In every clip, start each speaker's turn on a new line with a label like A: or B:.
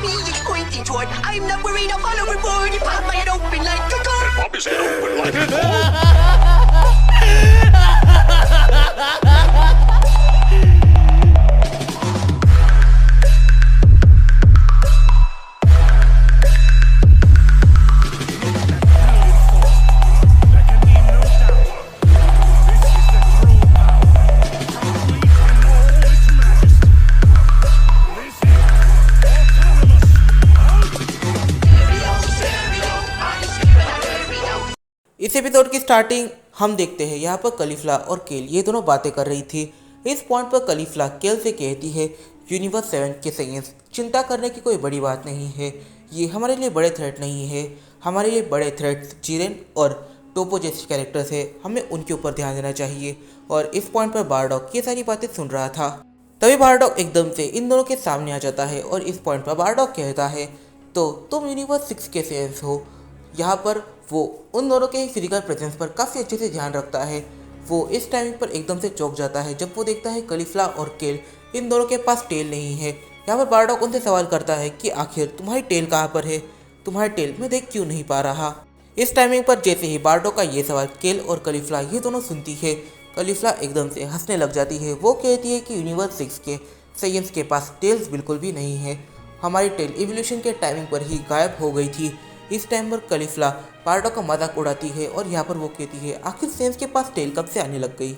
A: me it's pointing toward. I'm not worried, I'll follow reward. You pop my head open like a gun. And pop his head open like a gun.
B: इस episode की starting हम देखते हैं यहाँ पर कलीफला और केल ये दोनों बातें कर रही थी। इस पॉइंट पर कलीफला केल से कहती है यूनिवर्स 7 के साइंस चिंता करने की कोई बड़ी बात नहीं है, ये हमारे लिए बड़े थ्रेट नहीं है। हमारे लिए बड़े थ्रेट्स जिरेन और टोपो जैसे कैरेक्टर्स है, हमें उनके ऊपर ध्यान देना चाहिए। और इस पॉइंट पर बारडॉग ये सारी बातें सुन रहा था। तभी बारडॉग एकदम से इन दोनों के सामने आ जाता है और इस पॉइंट पर बारडॉग कहता है तो तुम यूनिवर्स 6 के साइंस हो। यहाँ पर वो उन दोनों के फिजिकल प्रेजेंस पर काफ़ी अच्छे से ध्यान रखता है। वो इस टाइमिंग पर एकदम से चौंक जाता है जब वो देखता है कलीफला और केल इन दोनों के पास टेल नहीं है। यहाँ पर बारडॉग उनसे सवाल करता है कि आखिर तुम्हारी टेल कहाँ पर है, तुम्हारी टेल मैं देख क्यों नहीं पा रहा। इस टाइमिंग पर जैसे ही बारडॉग का ये सवाल केल और कलीफला ये दोनों सुनती है, कलीफला एकदम से हंसने लग जाती है। वो कहती है कि यूनिवर्स 6 के साइंस के पास टेल्स बिल्कुल भी नहीं है, हमारी टेल इवोल्यूशन के टाइमिंग पर ही गायब हो गई थी। इस टाइम पर कलीफला बारडॉग का मजाक उड़ाती है और यहाँ पर वो कहती है आखिर सेंस के पास टेल कब से आने लग गई।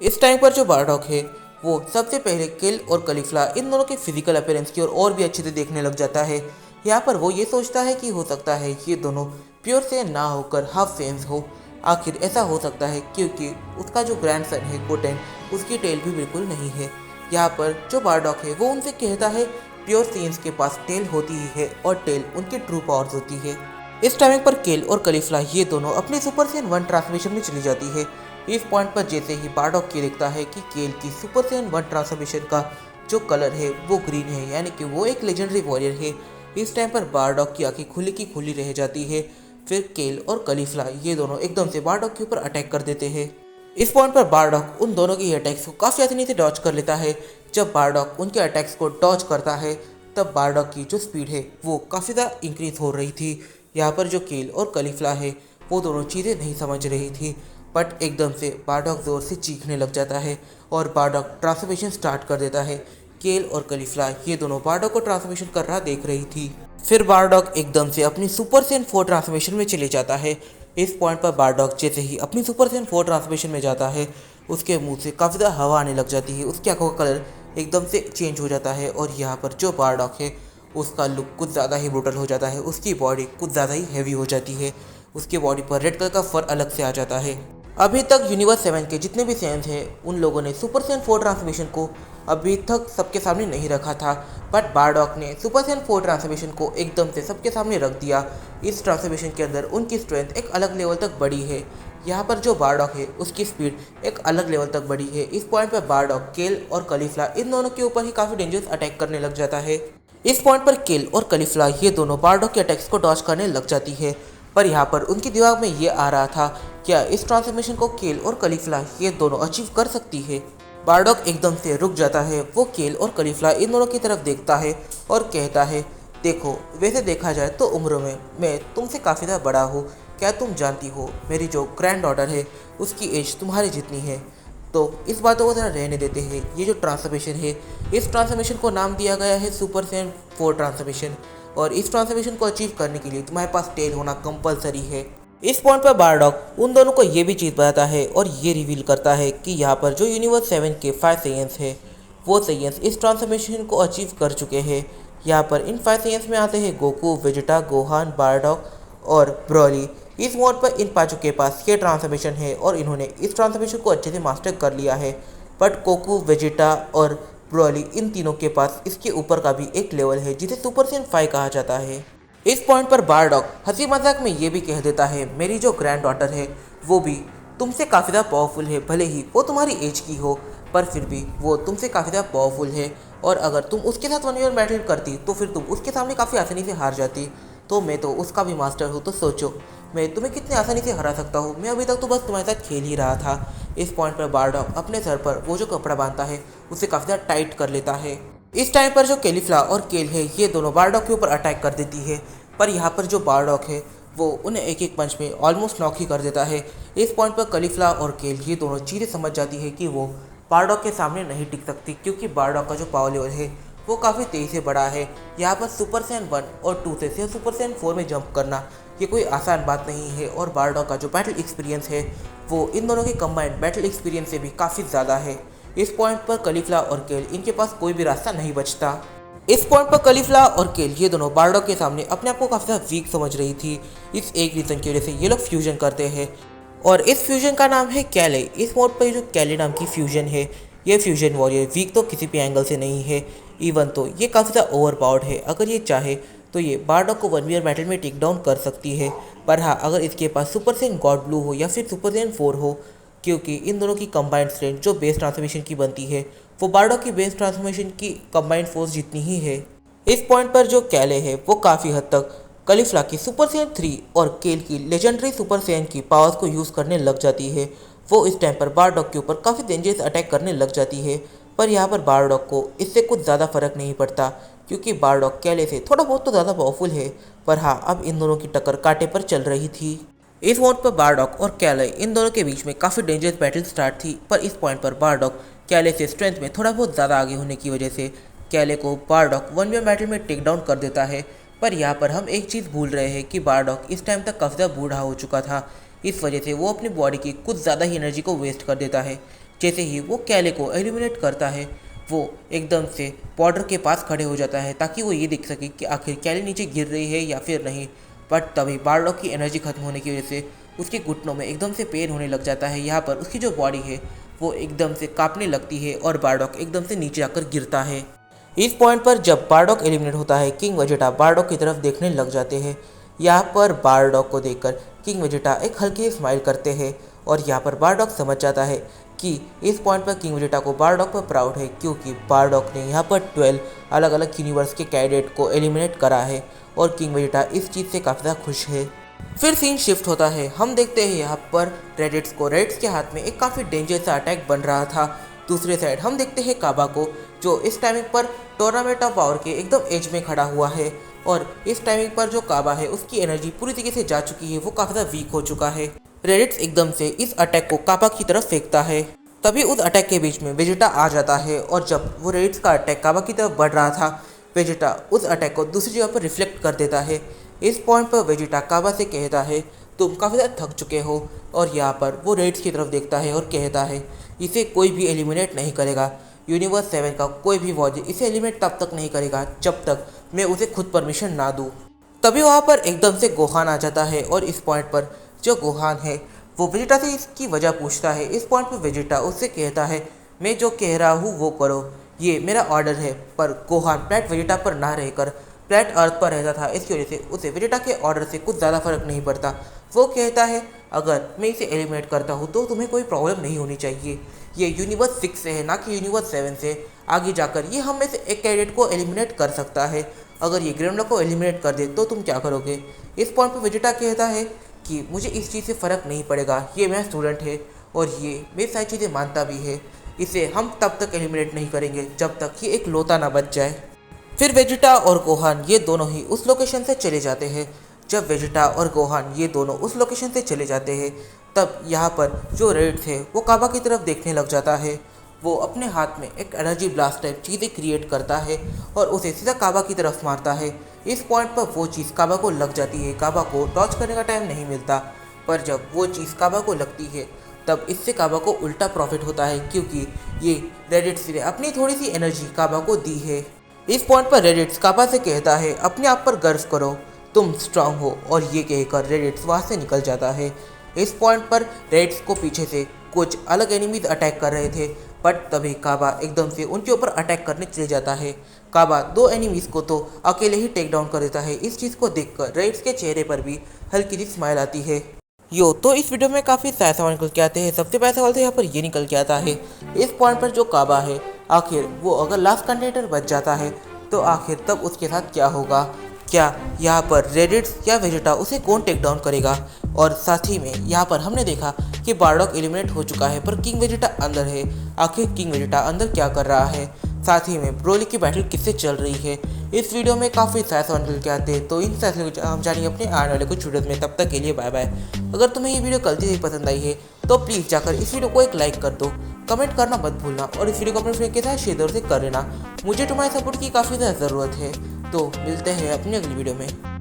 B: इस टाइम पर जो बारडॉग है वो सबसे पहले केल और कलीफला इन दोनों के फिजिकल अपीयरेंस की और भी अच्छे से देखने लग जाता है। यहाँ पर वो ये सोचता है कि हो सकता है ये दोनों प्योर सेन ना होकर हाफ सेंस हो। आखिर ऐसा हो सकता है क्योंकि उसका जो ग्रैंडसन है गोटेन, उसकी टेल भी बिल्कुल नहीं है। यहाँ पर जो बारडॉग है वो उनसे कहता है प्योर सेंस के पास टेल होती ही है और टेल उनकी ट्रू पावर्स होती है। इस टाइमिंग पर केल और कलीफला ये दोनों अपने सुपर सेन 1 ट्रांसफॉर्मेशन में चली जाती है। इस पॉइंट पर जैसे ही बारडॉग ये देखता है कि केल की सुपर सेन 1 ट्रांसफॉर्मेशन का जो कलर है वो ग्रीन है, यानी कि वो एक लेजेंडरी वॉरियर है। इस टाइम पर बारडॉग की आंखें खुली की खुली रह जाती है। फिर केल और कलीफला ये दोनों एकदम से बारडॉग के ऊपर अटैक कर देते हैं। इस पॉइंट पर बारडॉग उन दोनों की अटैक्स को काफ़ी आसानी से डॉज कर लेता है। जब बारडॉग उनके अटैक्स को डॉज करता है तब बारडॉग की जो स्पीड है वो काफ़ी ज़्यादा इंक्रीज हो रही थी। यहाँ पर जो केल और कलीफला है वो दोनों चीज़ें नहीं समझ रही थी, बट एकदम से बारडॉग ज़ोर से चीखने लग जाता है और बारडॉग ट्रांसफॉर्मेशन स्टार्ट कर देता है। केल और कलीफला ये दोनों बारडॉग को ट्रांसफॉर्मेशन कर रहा देख रही थी। फिर बारडॉग एकदम से अपनी सुपर सेन 4 ट्रांसफॉर्मेशन में चले जाता है। इस पॉइंट पर बारडॉग जैसे ही अपनी सुपर सेन 4 ट्रांसफॉर्मेशन में जाता है उसके मुंह से काफ़ी ज़्यादा हवा आने लग जाती है, उसकी आंखों का कलर एकदम से चेंज हो जाता है और यहाँ पर जो बारडॉग है उसका लुक कुछ ज़्यादा ही ब्रूटल हो जाता है। उसकी बॉडी कुछ ज़्यादा ही हैवी हो जाती है, उसकी बॉडी पर रेड कलर का फर अलग से आ जाता है। अभी तक यूनिवर्स 7 के जितने भी सेंस हैं उन लोगों ने सुपर सेन 4 ट्रांसफॉर्मेशन को अभी तक सबके सामने नहीं रखा था, बट बारडॉग ने सुपर सेन 4 ट्रांसफॉर्मेशन को एकदम से सबके सामने रख दिया। इस ट्रांसफॉर्मेशन के अंदर उनकी स्ट्रेंथ एक अलग लेवल तक बढ़ी है। यहाँ पर जो बारडॉग है उसकी स्पीड एक अलग लेवल तक बढ़ी है। इस पॉइंट पर बारडॉग केल और कलीफला इन दोनों के ऊपर ही काफ़ी डेंजरस अटैक करने लग जाता है। इस पॉइंट पर केल और कलीफला ये दोनों बारडॉग के अटैक्स को डॉज करने लग जाती है, पर यहाँ पर उनके दिमाग में ये आ रहा था क्या इस ट्रांसफॉर्मेशन को केल और कलीफला ये दोनों अचीव कर सकती है। बारडॉग एकदम से रुक जाता है। वो केल और कलीफला इन दोनों की तरफ देखता है और कहता है देखो, वैसे देखा जाए तो उम्र में मैं तुमसे काफ़ी ज़्यादा बड़ा हूँ। क्या तुम जानती हो मेरी जो ग्रैंड डॉटर है उसकी एज तुम्हारी जितनी है। तो इस बातों को ज़रा रहने देते हैं। ये जो ट्रांसफॉर्मेशन है इस ट्रांसफॉर्मेशन को नाम दिया गया है सुपर सेन 4 ट्रांसफॉर्मेशन, और इस ट्रांसफॉर्मेशन को अचीव करने के लिए तुम्हारे पास टेल होना कंपलसरी है। इस पॉइंट पर बारडॉग उन दोनों को ये भी चीज़ बताता है और ये रिवील करता है कि यहाँ पर जो यूनिवर्स 7 के 5 साइंस है वो साइंस इस ट्रांसफॉर्मेशन को अचीव कर चुके हैं। यहाँ पर इन 5 साइंस में आते हैं गोकू, वेजिटा, गोहान, बारडॉग और ब्रोली। इस मोड पर इन पांचों के पास ये ट्रांसफॉर्मेशन है और इन्होंने इस ट्रांसफॉर्मेशन को अच्छे से मास्टर कर लिया है, बट गोकू, वेजिटा और ब्रोली इन तीनों के पास इसके ऊपर का भी एक लेवल है जिसे सुपर सेन 5 कहा जाता है। इस पॉइंट पर बारडॉग हंसी मजाक में ये भी कह देता है मेरी जो ग्रैंड डॉटर है वो भी तुमसे काफ़ी ज़्यादा पावरफुल है, भले ही वो तुम्हारी एज की हो पर फिर भी वो तुमसे काफ़ी ज़्यादा पावरफुल है, और अगर तुम उसके साथ 1 ईयर बैटल करती तो फिर तुम उसके सामने काफ़ी आसानी से हार जाती। तो मैं तो उसका भी मास्टर हूँ, तो सोचो मैं तुम्हें कितनी आसानी से हरा सकता हूँ। मैं अभी तक तो बस तुम्हारे साथ खेल ही रहा था। इस पॉइंट पर बारडॉग अपने सर पर वो जो कपड़ा बांधता है उसे काफ़ी ज़्यादा टाइट कर लेता है। इस टाइम पर जो कैलीफ्ला और केल है ये दोनों बारडॉक के ऊपर अटैक कर देती है, पर यहाँ पर जो बारडॉक है वो उन्हें एक एक पंच में ऑलमोस्ट नॉक ही कर देता है। इस पॉइंट पर कैलीफ्ला और केल ये दोनों चीज़ें समझ जाती है कि वो बारडॉक के सामने नहीं टिक सकती, क्योंकि बारडॉक का जो पावर लेवल है वो काफ़ी तेज़ी से बढ़ा है। यहाँ पर सुपर सैन 1 और 2 से सुपर सैन 4 में जंप करना ये कोई आसान बात नहीं है, और बारडॉक का जो बैटल एक्सपीरियंस है वो इन दोनों के कंबाइंड बैटल एक्सपीरियंस से भी काफ़ी ज़्यादा है। इस पॉइंट पर कैलीफ्ला और केल इनके पास कोई भी रास्ता नहीं बचता। इस पॉइंट पर कैलीफ्ला और केल ये दोनों बारडॉक के सामने अपने आप को काफ़ी ज़्यादा वीक समझ रही थी। इस एक रीज़न की वजह से ये लोग फ्यूजन करते हैं, और इस फ्यूजन का नाम है कैले। इस मोड पर जो कैले नाम की फ्यूजन है ये फ्यूजन वॉरियर वीक तो किसी भी एंगल से नहीं है, इवन तो ये काफ़ी ज़्यादा ओवर पावर्ड है। अगर ये चाहे तो ये बारडॉक को 1v1 बैटल में टेक डाउन कर सकती है, पर हाँ अगर इसके पास सुपर सैन गॉड ब्लू हो या फिर सुपर सैन 4 हो, क्योंकि इन दोनों की कंबाइंड स्ट्रेंथ जो बेस ट्रांसफॉर्मेशन की बनती है वो बारडॉक की बेस ट्रांसफॉर्मेशन की कंबाइंड फोर्स जितनी ही है। इस पॉइंट पर जो कैले है वो काफ़ी हद तक कैलीफ्ला की सुपर सैन 3 और केल की लेजेंडरी सुपर सैन की पावर्स को यूज़ करने लग जाती है। वो इस टाइम पर बारडॉक के ऊपर काफ़ी डेंजरस अटैक करने लग जाती है, पर यहाँ पर बारडॉक को इससे कुछ ज़्यादा फर्क नहीं पड़ता, क्योंकि बारडॉक कैले से थोड़ा बहुत तो ज़्यादा पावरफुल है। पर हाँ अब इन दोनों की टक्कर कांटे पर चल रही थी। इस मोड पर बारडॉक और कैले इन दोनों के बीच में काफ़ी डेंजरस बैटल स्टार्ट थी, पर इस पॉइंट पर बारडॉक कैले से स्ट्रेंथ में थोड़ा बहुत ज़्यादा आगे होने की वजह से कैले को बारडॉक 1v1 बैटल में टेक डाउन कर देता है। पर यहाँ पर हम एक चीज़ भूल रहे हैं कि बारडॉक इस टाइम तक काफ़ी ज़्यादा बूढ़ा हो चुका था। इस वजह से वो अपनी बॉडी की कुछ ज़्यादा ही एनर्जी को वेस्ट कर देता है। जैसे ही वो कैले को एलिमिनेट करता है वो एकदम से बॉर्डर के पास खड़े हो जाता है, ताकि वो ये देख सके कि आखिर कैले नीचे गिर रही है या फिर नहीं। बट तभी बारडॉक की एनर्जी खत्म होने की वजह से उसके घुटनों में एकदम से पेन होने लग जाता है। यहाँ पर उसकी जो बॉडी है वो एकदम से कांपने लगती है और बारडॉक एकदम से नीचे आकर गिरता है। इस पॉइंट पर जब बारडॉक एलिमिनेट होता है किंग वेजिटा बारडॉक की तरफ देखने लग जाते हैं। यहाँ पर बारडॉक को देखकर किंग वेजिटा एक हल्की स्माइल करते हैं, और यहाँ पर बारडॉक समझ जाता है कि इस पॉइंट पर किंग वेजिटा को बारडॉक पर प्राउड है, क्योंकि बारडॉक ने यहाँ पर 12 अलग अलग यूनिवर्स के कैडेट को एलिमिनेट करा है, और किंग वेजिटा इस चीज़ से काफ़ी ज़्यादा खुश है। फिर सीन शिफ्ट होता है। हम देखते हैं यहाँ पर रेडिट्स के हाथ में एक काफ़ी डेंजरस अटैक बन रहा था। दूसरे साइड हम देखते हैं काबा को, जो इस टाइमिंग पर टूर्नामेंट ऑफ पावर के एकदम एज में खड़ा हुआ है, और इस टाइमिंग पर जो काबा है उसकी एनर्जी पूरी तरीके से जा चुकी है, वो काफ़ी ज़्यादा वीक हो चुका है। रेडिट्स एकदम से इस अटैक को काबा की तरफ फेंकता है, तभी उस अटैक के बीच में वेजिटा आ जाता है, और जब वो रेडिट्स का अटैक काबा की तरफ बढ़ रहा था वेजिटा उस अटैक को दूसरी जगह पर रिफ्लेक्ट कर देता है। इस पॉइंट पर वेजिटा काबा से कहता है तुम काफ़ी ज़्यादा थक चुके हो, और यहाँ पर वो रेड्स की तरफ देखता है और कहता है इसे कोई भी एलिमिनेट नहीं करेगा। यूनिवर्स 7 का कोई भी वॉरियर इसे एलिमिनेट तब तक नहीं करेगा जब तक मैं उसे खुद परमिशन ना दूँ। तभी वहाँ पर एकदम से गोहान आ जाता है, और इस पॉइंट पर जो गोहान है वो वेजिटा से इसकी वजह पूछता है। इस पॉइंट पर वेजिटा उससे कहता है मैं जो कह रहा हूँ वो करो, ये मेरा ऑर्डर है। पर गोहान प्लेनेट वेजिटा पर ना रहकर प्लेनेट अर्थ पर रहता था, इसकी वजह से उसे वेजिटा के ऑर्डर से कुछ ज़्यादा फर्क नहीं पड़ता। वो कहता है अगर मैं इसे एलिमिनेट करता हूँ तो तुम्हें कोई प्रॉब्लम नहीं होनी चाहिए। ये यूनिवर्स 6 से है ना कि यूनिवर्स 7 से। आगे जाकर ये हम में से एक कैडेट को एलिमिनेट कर सकता है। अगर ये ग्रेमलॉक को एलिमिनेट कर दे तो तुम क्या करोगे। इस पॉइंट पर वेजिटा कहता है कि मुझे इस चीज़ से फ़र्क नहीं पड़ेगा, ये मेरा स्टूडेंट है और ये मेरी सारी चीज़ें मानता भी है। इसे हम तब तक एलिमिनेट नहीं करेंगे जब तक ये एक लोता ना बच जाए। फिर वेजिटा और गोहान ये दोनों ही उस लोकेशन से चले जाते हैं। जब वेजिटा और गोहान ये दोनों उस लोकेशन से चले जाते हैं तब यहाँ पर जो रेड्स है वो काबा की तरफ देखने लग जाता है। वो अपने हाथ में एक एनर्जी ब्लास्ट टाइप चीज़ें क्रिएट करता है और उसे सीधा काबा की तरफ मारता है। इस पॉइंट पर वो चीज़ काबा को लग जाती है। काबा को डॉज करने का टाइम नहीं मिलता, पर जब वो चीज़ काबा को लगती है तब इससे काबा को उल्टा प्रॉफिट होता है, क्योंकि ये रेडिट्स ने अपनी थोड़ी सी एनर्जी काबा को दी है। इस पॉइंट पर रेडिट्स काबा से कहता है अपने आप पर गर्व करो, तुम स्ट्रांग हो, और ये कहकर रेडिट्स वहाँ से निकल जाता है। इस पॉइंट पर रेडिट्स को पीछे से कुछ अलग एनिमीज अटैक कर रहे थे, बट तभी काबा एकदम से उनके ऊपर अटैक करने चले जाता है। काबा दो एनिमीज को तो अकेले ही टेक डाउन कर देता है। इस चीज़ को देखकर रेडिट्स के चेहरे पर भी हल्की सी स्माइल आती है। तो इस वीडियो में काफ़ी सारे सवाल निकल के आते हैं। सबसे पहले सवाल तो यहाँ पर ये निकल के आता है, इस पॉइंट पर जो काबा है आखिर वो अगर लास्ट कंटेंटर बच जाता है तो आखिर तब उसके साथ क्या होगा। क्या यहाँ पर रेडिट्स या वेजिटा उसे कौन टेक डाउन करेगा। और साथ ही में यहाँ पर हमने देखा कि बारडॉक एलिमिनेट हो चुका है पर किंग वेजिटा अंदर है। आखिर किंग वेजिटा अंदर क्या कर रहा है। साथ ही में ब्रोली की बैटल किससे चल रही है। इस वीडियो में काफ़ी सारे सवाल निकल के आते हैं, तो इन फैसलों को हम जानेंगे अपने आने वाले कुछ वीडियोस में। तब तक के लिए बाय बाय। अगर तुम्हें ये वीडियो गलती से पसंद आई है तो प्लीज़ जाकर इस वीडियो को एक लाइक कर दो, कमेंट करना मत भूलना और इस वीडियो को अपने फ्रेंड के साथ शेयर जरूर से कर लेना। मुझे तुम्हारे सपोर्ट की काफ़ी ज़्यादा ज़रूरत है। तो मिलते हैं अपनी अगली वीडियो में।